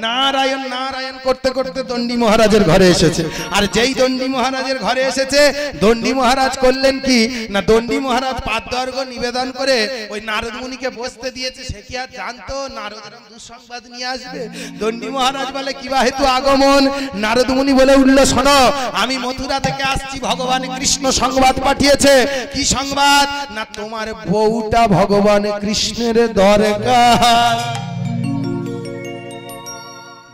নারায়ণ নারায়ণ করতে করতে দণ্ডী মহারাজের ঘরে এসেছে। আর যেই দণ্ডী মহারাজের ঘরে এসেছে, দণ্ডী মহারাজ করলেন কি না, দণ্ডী মহারাজ পাদ্যার্ঘ নিবেদন করে ওই নারদ মুনিকে বসতে দিয়েছে। সে কি আর জানতো নারদের দুঃসংবাদ নিয়ে আসবে? দণ্ডী মহারাজ বলে কিবা হেতু আগমন? নারদ মুনি বলে উঠল, শোনো আমি মথুরা থেকে আসছি, ভগবান কৃষ্ণ সংবাদ পাঠিয়েছে। কি সংবাদ না, তোমার বউটা ভগবান কৃষ্ণের দরকার।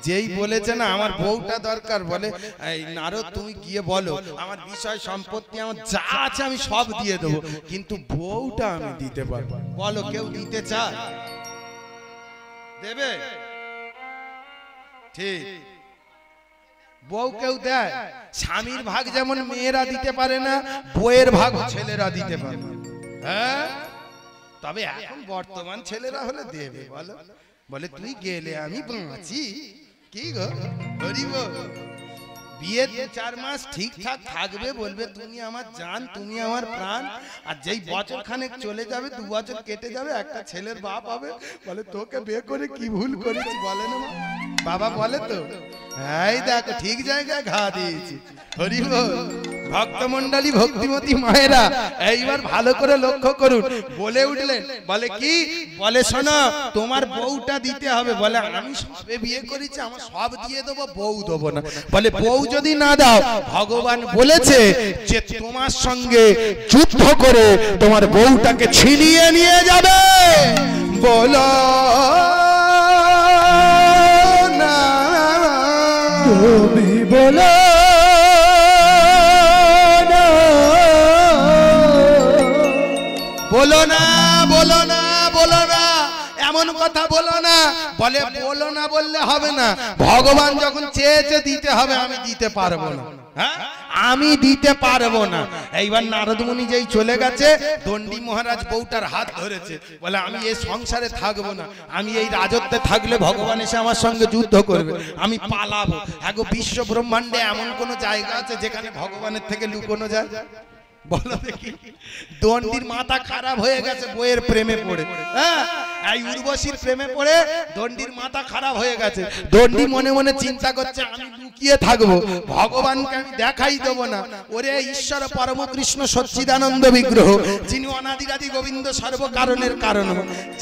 যেই বলেছে না আমার বউটা দরকার, বলে এই নারদ তুমি গিয়ে বলো আমার বিষয় সম্পত্তি আমার যা আছে আমি সব দিয়ে দেবো, কিন্তু বউটা আমি দিতে পারবো। বলো কেউ দিতে চায়? দেবে? ঠিক, বউ কেউ দেয়? স্বামীর ভাগ যেমন মেয়েরা দিতে পারে না, বউয়ের ভাগ ছেলেরা দিতে পারে। হ্যাঁ, তবে এখন বর্তমান ছেলেরা হলে দেবে। বলো, বলে তুই গেলে আমি বাঁচি। কি গো গরিব, বিয়ে 4 মাস ঠিকঠাক থাকবে, বলবে তুমি আমার জান, তুমি আমার প্রাণ। আর যেই বছর খানেক চলে যাবে, 2 বছর কেটে যাবে, একটা ছেলের বাপ হবে, বলে তোকে বিয়ে করে কি ভুল করেছি বলে না বাবা? বলে তো, এই দেখো ঠিক জায়গায় ঘা দিয়েছি। হরি বল। ভক্তমণ্ডলী ভক্তিমতী মায়েরা, এইবার ভালো করে লক্ষ্য করুন। বলে উঠলেন, বলে কি? বলে শোনো তোমার বউটা দিতে হবে। বলে আমি সবে বিয়ে করেছি, আমার সব দিয়ে দেবো, বউ দেবো না। বলে বউ যদি না দাও, ভগবান বলেছে যে তোমার সঙ্গে যুদ্ধ করে তোমার বউটাকে ছিনিয়ে নিয়ে যাবে। বলো না, তুমি বলো না, বলো না, বলো না, বলো না, এমন কথা বলো না। বলে বলো না বললে হবে না, ভগবান যখন চেয়েছে দিতে হবে, আমি দিতে পারবো না। হ্যাঁ, আমি দিতে পারবো না। এইবার নারদ মুনি যেই চলে গেছে, দণ্ডী মহারাজ বউটার হাত ধরেছে। বলে আমি এই সংসারে থাকবো না, আমি এই রাজত্বে থাকলে ভগবান এসে আমার সঙ্গে যুদ্ধ করবে, আমি পালাবো। হ্যাঁ গো, বিশ্ব ব্রহ্মাণ্ডে এমন কোন জায়গা আছে যেখানে ভগবানের থেকে লুকোনো যায়? বলো দেখি। দণ্ডীর মাথা খারাপ হয়ে গেছে বইয়ের প্রেমে পড়ে। হ্যাঁ, এই উর্বশীর প্রেমে পড়ে দণ্ডীর মাথা খারাপ হয়ে গেছে। দণ্ডী মনে মনে চিন্তা করছে আমি লুকিয়ে থাকবো, ভগবানকে আমি দেখাই দেবো না। ওরে ঈশ্বর পরম কৃষ্ণ সচ্চিদানন্দ বিগ্রহ, যিনি অনাদিরাদি গোবিন্দ সর্ব কারণের কারণ,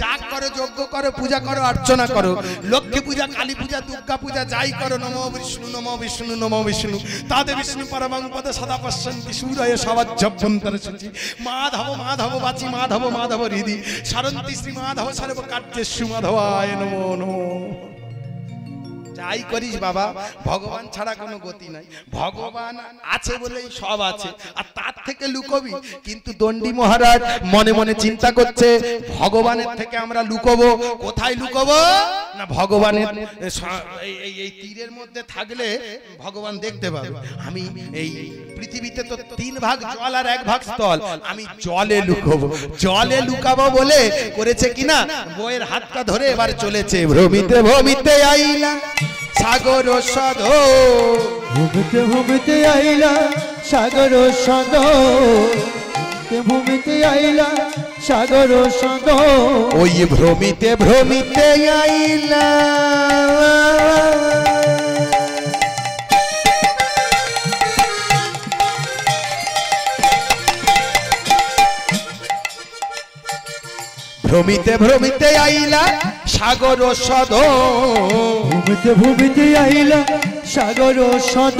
যাগ করো, যজ্ঞ করো, পূজা করো, অর্চনা করো, লক্ষ্মী পূজা, কালী পূজা, দুর্গা পূজা যাই করো, নমো বিষ্ণু নমো বিষ্ণু নমো বিষ্ণু, তাদে বিষ্ণু পরমং পদ সদা পশ্যন্তি সূরয় সবাজ্জভ্যন্তর সূচি, মাধব মাধব বাচি মাধব মাধব হৃদি সারন্তি শ্রী মাধব সর্ব কার্যেষু মাধবায় নমো নমো। যাই করিস বাবা, ভগবান ছাড়া কোনো গতি নাই। ভগবান আছে বলেই সব আছে, আর তার থেকে লুকোবি? কিন্তু দণ্ডী মহারাজ মনে মনে চিন্তা করছে, ভগবানের থেকে আমরা লুকোবো কোথায়? লুকোবো না ভগবানের এই তীরের মধ্যে থাকলে ভগবান দেখতে পাবে। আমি এই পৃথিবীতে তো 3 ভাগ জল আর 1 ভাগ স্থল, আমি জলে লুকাবো। জলে লুকাবো বলে করেছে কিনা, বইয়ের হাতটা ধরে এবার চলেছে, ভ্রমিতে ভ্রমিতে আইলা সাগর সদ, ভূমিতে ভূমিতে আইলা সাগর সদ, ভূমিতে আইলা সাগর সদ, ওই ভ্রমিতে ভ্রমিতে আইলা ভ্রমিতে ভ্রমিতে আইলা সাগর সদ, ভূমিতে ভূমিতে আইলা সাগর সদ,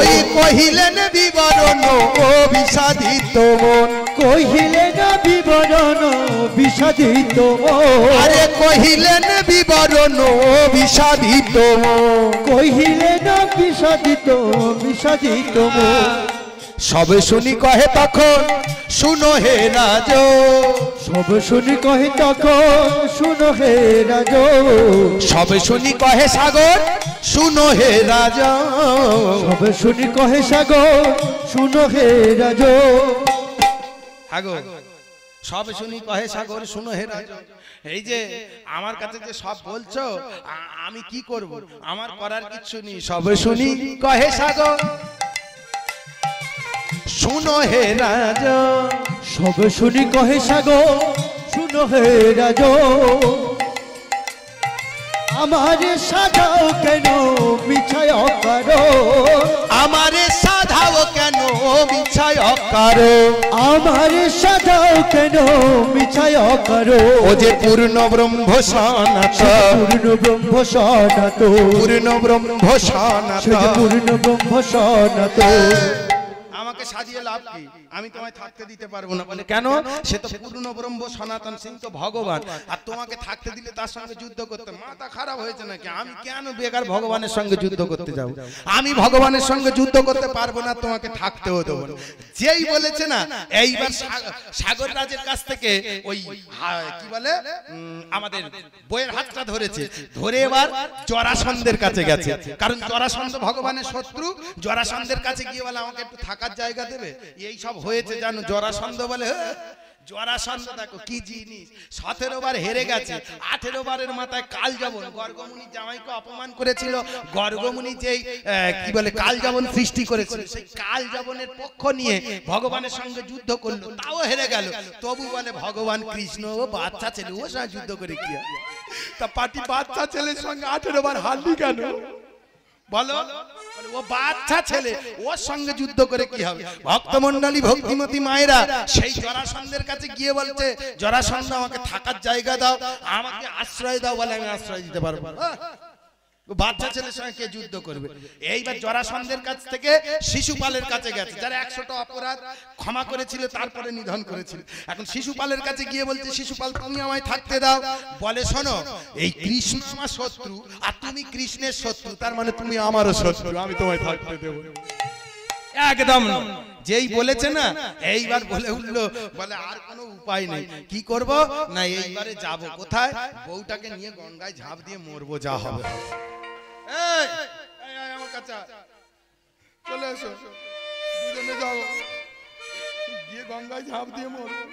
ওই কহিলেন বিবরণ ও বিষাদিত মন, কহিলেন বিবরণ বিষাদিত মন, আরে কহিলেন বিবরণ ও বিষাদিত মন, কহিলেন বিষাদিত বিষাদিত মন, সবে শুনি কহে তখন শুনো হে রাজ, সব শুনি কহে তখন শুনো হে রাজ, সবে শুনি কহে সাগর শুনো হে রাজ, সব শুনি কহে সাগর শুনো হে রাজ, সবে শুনি কহে সাগর শুনো হে রাজ। এই যে আমার কাছে যে সব বলছো, আমি কি করব? আমার করার কিছু নেই। সবে শুনি কহে সাগর শুনো হে রাজ, সব শুনি কহে সাগর শুনো হে রাজ, আমারে সাজাও কেন মিছায় অকারো, আমারে সাধাও কেন মিছায় অকারো, আমারে সাজাও কেন মিছায় অকারো, ও যে পূর্ণ ব্রহ্ম সনাতন, পূর্ণ ব্রহ্ম সনাতন, পূর্ণ ব্রহ্ম সনাতন, পূর্ণ ব্রহ্ম সনাতন, আমাকে সাজিয়ে লাভ কি? আমি তোমায় থাকতে দিতে পারবো না। বলে কেন? সে তো পূর্ণ ব্রহ্ম সনাতন সিং, তো ভগবান, আর তোমাকে থাকতে দিলে তার সঙ্গে যুদ্ধ করতে। মাথা খারাপ হয়েছে নাকি? আমি কেন বেকার ভগবানের সঙ্গে যুদ্ধ করতে যাব? আমি ভগবানের সঙ্গে যুদ্ধ করতে পারবো না, তোমাকে থাকতেও দেবো না। যেই বলেছে না, এইবার সাগর রাজের কাছ থেকে ওই কি বলে আমাদের বইয়ের হাতটা ধরেছে, ধরে এবার জরাসন্ধের কাছে গেছে। কারণ জরাসন্ধ ভগবানের শত্রু। জরাসন্ধের কাছে গিয়ে বলে আমাকে একটু থাকার জায়গা দেবে। এই সব হয়েছে জানো। জরাসন্ধ বলে জরাসন্ধ দেখো কি জিনিস, 17 বার হেরে গেছে, 18 বারের মাথায় কালযাবন গর্গমুনি জামাইকে অপমান করেছিল। গর্গমুনি যেই কি বলে কালযাবন সৃষ্টি করেছিল, সেই কালযাবনের পক্ষ নিয়ে ভগবানের সঙ্গে যুদ্ধ করলো, তাও হেরে গেল। তবু বলে ভগবান কৃষ্ণ ও বাচ্চা ছেলে, ও সঙ্গে যুদ্ধ করে কি তা পাটি বাচ্চা ছেলের সঙ্গে 18 বার হারলি কেন বলো? ও বাচ্চা ছেলে, ওর সঙ্গে যুদ্ধ করে কি হবে? ভক্তমণ্ডলী ভক্তিমতী মায়েরা সেই জরাসন্ধের কাছে গিয়ে বলছে, জরাসন্ধ আমাকে থাকার জায়গা দাও, আমাকে আশ্রয় দাও। বলে আমি আশ্রয় দিতে পারবো না। বাচ্চা ছেলের সঙ্গে কে যুদ্ধ করবে? এইবার জরাসন্ধের কাছ থেকে শিশুপালের কাছে গেছে, যারা 100টা অপরাধ ক্ষমা করেছিল, তারপরে নিধন করেছিল। এখন শিশুপালের কাছে গিয়ে বলছে, শিশুপাল তুমি আমায় থাকতে দাও। বলে শোনো, এই কৃষ্ণ আমার শত্রু আর তুমি কৃষ্ণের শত্রু, তার মানে তুমি আমারও শত্রু, আমি তোমায় থাকতে দেব একদম না। যেই বলেছে না, এইবার বলে উঠলো, বলে আর কোনো উপায় নেই, কি করব না, এইবারে যাব কোথায়? বউটাকে নিয়ে গঙ্গায় ঝাঁপ দিয়ে মরবো, যা হবে। আমার কাছে চলে এসো, দুজনে যাও, গিয়ে গঙ্গায় ঝাঁপ দিয়ে মরবো।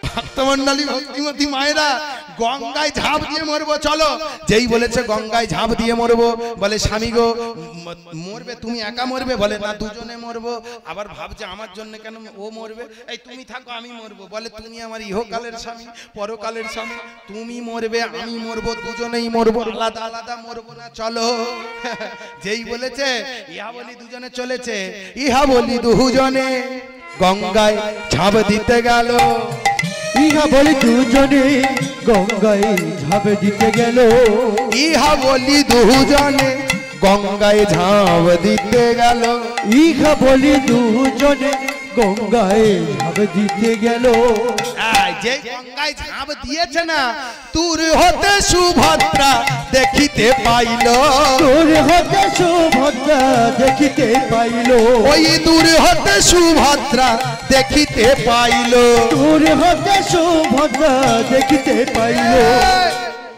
ভক্তমণ্ডলী ভক্তিমতী মায়েরা গঙ্গায় ঝাঁপ দিয়ে মরবো, চলো। যেই বলেছে গঙ্গায় ঝাঁপ দিয়ে মরবো, বলে স্বামী গো মরবে তুমি একা মরবে? বলে না, দুজনে মরবো। আবার ভাবছে আমার জন্য কেন ও মরবে, এই তুমি থাকো আমি মরবো। বলে তুমি আমার ইহকালের স্বামী পরকালের স্বামী, তুমি মরবে আমি মরবো, দুজনেই মরবো, আলাদা আলাদা মরবো না, চলো। যেই বলেছে ইহা বলি দুজনে চলেছে, ইহা বলি দুজনে গঙ্গায় ঝাঁপ দিতে গেল, ইহা বলি দুজনে গঙ্গায় ঝাঁপ দিতে গেল, ইহা বলি দুজনে গঙ্গায় ঝাঁপ দিতে গেল, ইহা বলি দুজনে গঙ্গায় ঝাঁপ দিতে গেল। যে গঙ্গায় ঝাঁপ দিয়েছে না, দূর হতে সুভদ্রা দেখিতে পাইল, দূর হতে সুভদ্রা দেখিতে পাইল, ওই দূর হতে সুভদ্রা দেখিতে পাইল, দূর হতে সুভদ্রা দেখিতে পাইল।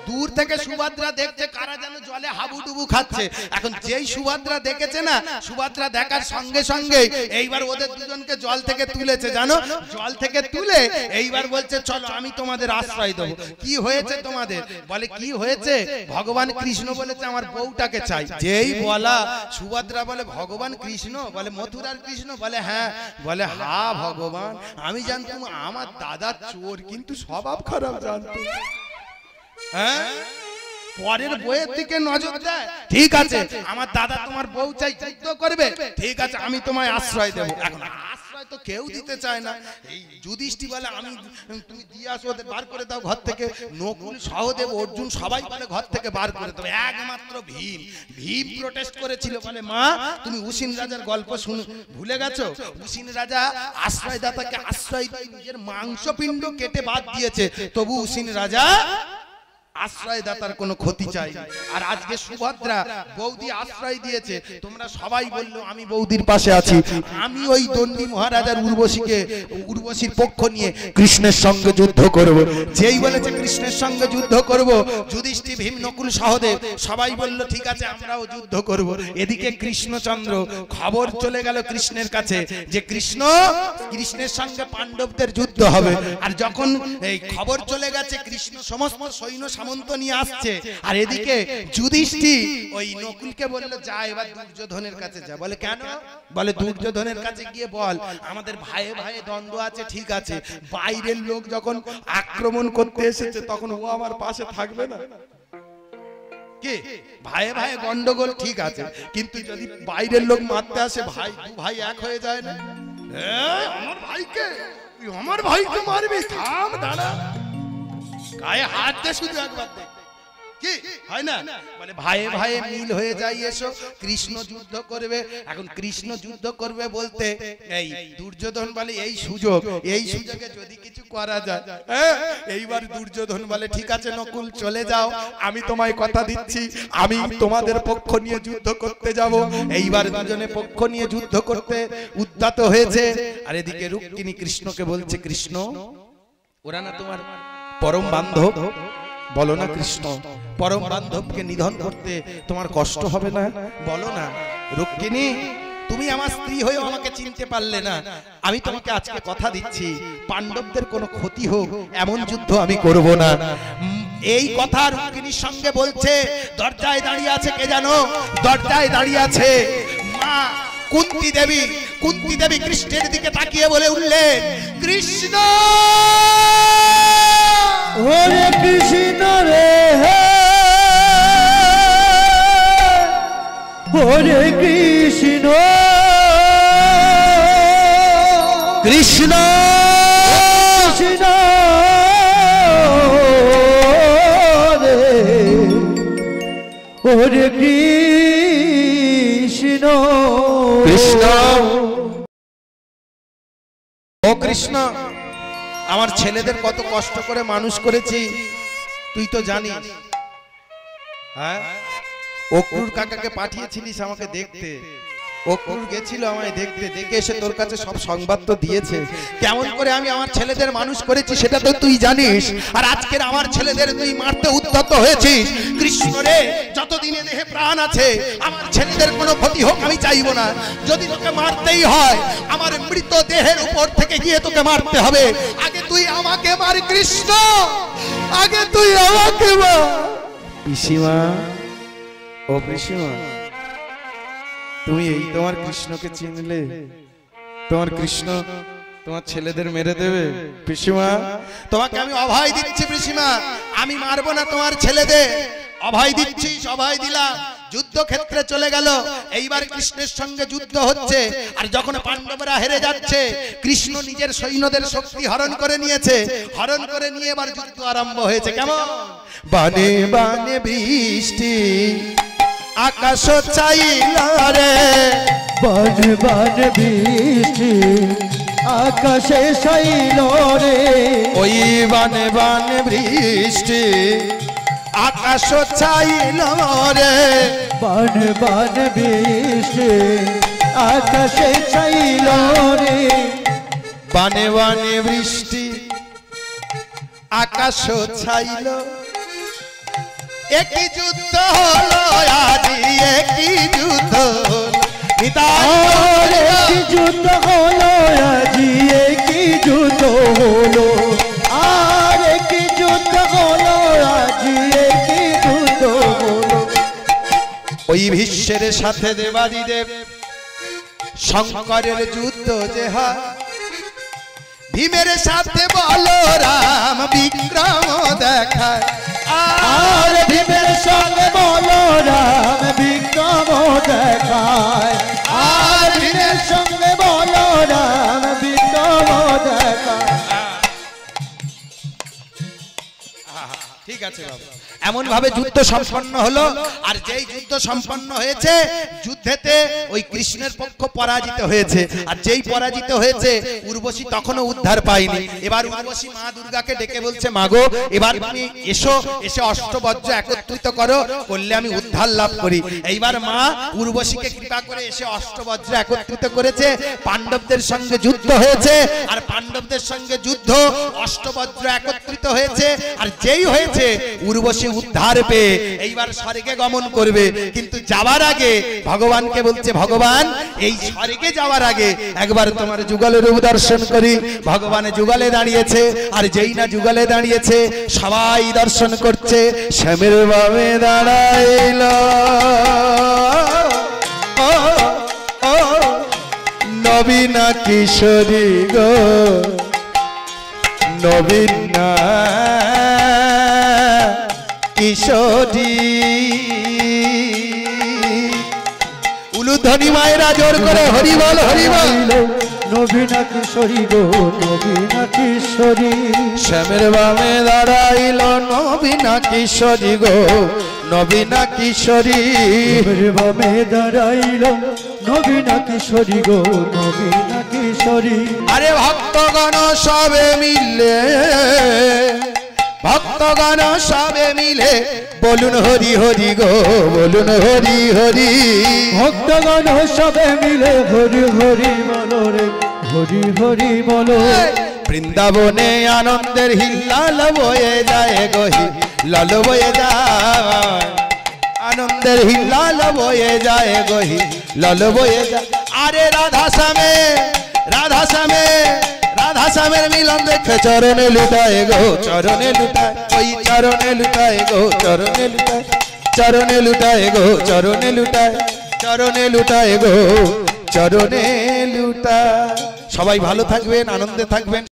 দূর থেকে সুভদ্রা দেখছে, কারা যেন জলে হাবুডুবু খাচ্ছে। এখন যেই সুভদ্রা দেখেছে না, সুভদ্রা দেখার সঙ্গে সঙ্গে এইবার ওদের দুজনকে জল থেকে তুলেছে, জানো, জল থেকে তুলে এইবার বলছে চলো আমি তোমাদের আশ্রয় দেবো। কি হয়েছে তোমাদের? বলে কি হয়েছে? ভগবান কৃষ্ণ বলেছে আমার বউটাকে চাই। যেই বলা, সুভদ্রা বলে ভগবান কৃষ্ণ? বলে মথুরার কৃষ্ণ? বলে হ্যাঁ। বলে হা ভগবান, আমি জানতাম আমার দাদা চোর, কিন্তু স্বভাব খারাপ জানতো। হ্যাঁ, পরের বইয়ের দিকে নজর দেয়। ঠিক আছে, আমার দাদা তোমার বউ চাই, যুদ্ধ করবে, ঠিক আছে আমি তোমায় আশ্রয় দেবো। এখন আশ্রয় তো কেউ দিতে চায় না। এই যুধিষ্ঠির বলে আমি, তুমি দিয়ে আসো, ওদের বার করে দাও ঘর থেকে। নকুল, সহদেব, অর্জুন সবাই বলে ঘর থেকে বার করে দাও। একমাত্র ভীম, ভীম প্রোটেস্ট করেছিল, বলে মা তুমি উসিন রাজার গল্প ভুলে গেছো? উসিন রাজা আশ্রয়দাতাকে আশ্রয় দিয়ে নিজের মাংসপিণ্ড কেটে বাদ দিয়েছে, তবু উসিন রাজা আশ্রয়দাতার কোনো ক্ষতি চাই। আর আজকে সুভদ্রা বৌদি আশ্রয় দিয়েছে, তোমরা সবাই বললো আমি বৌদির পাশে আছি। আমি ওই দণ্ডী মহারাজার উর্বশীর পক্ষ নিয়ে কৃষ্ণের সঙ্গে যুদ্ধ করব। যেই বলেছে কৃষ্ণের সঙ্গে যুদ্ধ করব, যুধিষ্ঠির, ভীম, নকুল, সহদেব সবাই বলল ঠিক আছে আমরাও যুদ্ধ করব। এদিকে কৃষ্ণচন্দ্র, খবর চলে গেল কৃষ্ণের কাছে যে কৃষ্ণের সঙ্গে পাণ্ডবদের যুদ্ধ হবে। আর যখন এই খবর চলে গেছে, কৃষ্ণ সমস্ত সৈন্য সামন্ত নিয়ে আসছে। আর এদিকে যুধিষ্ঠির ওই নকুলকে বলল যা এবার দুর্যোধনের কাছে যা। বলে কেন? বলে দুর্যোধনের কাছে গিয়ে বল আমাদের ভাইয়ে ভাইয়ে দ্বন্দ্ব আছে, ঠিক আছে, বাইরের লোক যখন আক্রমণ করতে এসেছে তখন ও আমার পাশে থাকবে না? কি ভাইয়ে ভাইয়ে গন্ডগোল, ঠিক আছে, কিন্তু যদি বাইরের লোক মারতে আসে, ভাই দু ভাই এক হয়ে যায় না? আমার ভাইকে মারবি? থাম, দাঁড়া, গায়ে হাত দে, শুধু একবার দেখ, কি হয় না? মানে ভাইয়ে ভাইয়ে মিল হয়ে যায়, এসো কৃষ্ণ যুদ্ধ করবে। এখন কৃষ্ণ যুদ্ধ করবে বলতে এই দুর্যোধন বলে এই সুযোগে যদি কিছু করা যায়। এইবার দুর্যোধন বলে ঠিক আছে নকুল চলে যাও, আমি তোমায় কথা দিচ্ছি আমি তোমাদের পক্ষ নিয়ে যুদ্ধ করতে যাব। এইবার দুজনে পক্ষ নিয়ে যুদ্ধ করতে উদ্যত হয়েছে। আর এদিকে রুক্মিণী কৃষ্ণকে বলছে কৃষ্ণ, ওরা না তোমার পরম বান্ধব, বলো না কৃষ্ণ, পরম বান্ধবকে নিধন করতে তোমার কষ্ট হবে না? বলো না। রুক্মিণী, তুমি আমার স্ত্রী হয়েও আমাকে চিনতে পারলে না, আমি তোমাকে আজকে কথা দিচ্ছি পাণ্ডবদের কোনো ক্ষতি হোক এমন যুদ্ধ আমি করব না। এই কথা রুক্মিণীর সঙ্গে বলছে। দরজায় দাঁড়িয়ে আছে কে জানো? দরজায় দাঁড়িয়ে আছে মা কুন্তি দেবী। কুন্তি দেবী কৃষ্ণের দিকে তাকিয়ে বলে উঠলেন কৃষ্ণ, ওরে কৃষ্ণ রে, ওরে কৃষ্ণ, কৃষ্ণ, কৃষ্ণ রে, ওরে কৃষ্ণ, কৃষ্ণ, ও কৃষ্ণ, আমার ছেলেদের কত কষ্ট করে মানুষ করেছি তুই তো জানিস। হ্যাঁ, অক্রুর কাকাকে পাঠিয়েছিলিস আমাকে দেখতে, অক্রুর গেছিল আমায় দেখতে, দেখে এসে তোর কাছে সব সংবাদ তো দিয়েছে কেমন করে আমি আমার ছেলেদের মানুষ করেছি সেটা তো তুই জানিস। আর আজকের আমার ছেলেদের তুই মারতে উদ্যত হয়েছিস। কৃষ্ণ রে, যতদিনে দেহে প্রাণ আছে আমার ছেলেদের কোনো ক্ষতি হোক আমি চাইবো না। যদি তোকে মারতেই হয় আমার মৃত দেহের উপর থেকে গিয়ে তোকে মারতে হবে। আগে তুই আমাকে মার কৃষ্ণ, আগে তুই আমাকে মার। পিসিমা, ও পিসিমা, তুমি এই তোমার কৃষ্ণকে চিনলে? তোমার কৃষ্ণ তোমার ছেলেদের মেরে দেবে? পিসিমা, তোমাকে আমি অভয় দিচ্ছি পিসিমা, আমি মারবো না তোমার ছেলেদের। অভয় দিচ্ছি, অভয় দিলাম। যুদ্ধক্ষেত্রে চলে গেল। এইবার কৃষ্ণের সঙ্গে যুদ্ধ হচ্ছে। আর যখন পাণ্ডবরা হেরে যাচ্ছে, কৃষ্ণ নিজের সৈন্যদের শক্তি হরণ করে নিয়েছে। হরণ করে নিয়ে এবার যুদ্ধ আরম্ভ হয়েছে। কেমন? বানে বানে বৃষ্টি আকাশ চাইলা রে, বান বান বৃষ্টি আকাশে শৈল রে ওই বানে বানে বৃষ্টি আকাশ ছাইল রে বান বান বৃষ্টি আকাশে শৈল রে বানে বানে বৃষ্টি আকাশ ছাইল একই যুদ্ধ হলো আজি একই যুদ্ধ আর একই যুদ্ধ হলো আজি একই যুদ্ধ হলো আর একই যুদ্ধ হলো আজি একই যুদ্ধ হলো ওই ভীষ্মের সাথে দেবাদিদেব শঙ্করের যুদ্ধ যে হয় ভীমের সাথে বলরাম বিক্রম দেখায় আর ভীমের সঙ্গে বলরাম বিক্রম দেখায় আর ভীমের সঙ্গে বলরাম বিক্রম দেখায় ঠিক আছে বাবা এমন ভাবে যুদ্ধ সম্পন্ন হলো আর যেই যুদ্ধ সম্পন্ন হয়েছে যুদ্ধেতে ওই কৃষ্ণের পক্ষ পরাজিত হয়েছে আর যেই পরাজিত হয়েছে উর্বশী তখনও উদ্ধার পায়নি এবার উর্বশী মা দুর্গাকে ডেকে বলছে মাগো এবার তুমি এসো এসে অষ্টবজ্র একত্রিত করো করলে আমি উদ্ধার লাভ করি এইবার মা উর্বশীকে কৃপা করে এসে অষ্টবজ্র একত্রিত করেছে পাণ্ডবদের সঙ্গে যুদ্ধ হয়েছে আর পাণ্ডবদের সঙ্গে যুদ্ধ অষ্টবজ্র একত্রিত হয়েছে আর যেই হয়েছে উর্বশী উদ্ধার পেয়ে এইবার স্বর্গে গমন করবে কিন্তু যাওয়ার আগে ভগবানকে বলছে ভগবান এই স্বর্গে যাওয়ার আগে একবার তোমার যুগলের রূপ দর্শন করি ভগবান যুগলে দাঁড়িয়েছে আর যেই না যুগলে দাঁড়িয়েছে সবাই দর্শন করছে শ্যামের বামে দাঁড়াইল নবীনা কিশোরী গো নবীনা কিশোরী উলুধ্বনি মায়েরা জোর করে হরি বল হরি বল নবীনা কিশোরী গো নবীনা কিশোরী শ্যামের বামে দাঁড়াইল নবীনা কিশোরী গো নবীনা কিশোরী বামে দাঁড়াইল নবীনা কিশোরী গো নবীনা কিশোরী আরে ভক্তগণ সবে মিলে ভক্তগণ সবে মিলে বলুন হরি হরি গো বলুন হরি হরি ভক্তগণ সবে মিলে হরি হরি বলো রে হরি হরি বলো বৃন্দাবনে আনন্দের হিল্লাল বয়ে যায় গো হিল্লাল বয়ে যায় আনন্দের হিল্লাল বয়ে যায় গো হিল্লাল বয়ে যায় আরে রাধা শ্যামে রাধা শ্যামে রাধা শ্যামের মিলন দেখে চরণে লুটায় গো চরণে লুটায় ওই চরণে লুটায় গো চরণে লুটায় চরণে লুটায় গো চরণে লুটায় চরণে লুটায় গো চরণে লুটায় সবাই ভালো থাকবেন আনন্দে থাকবেন।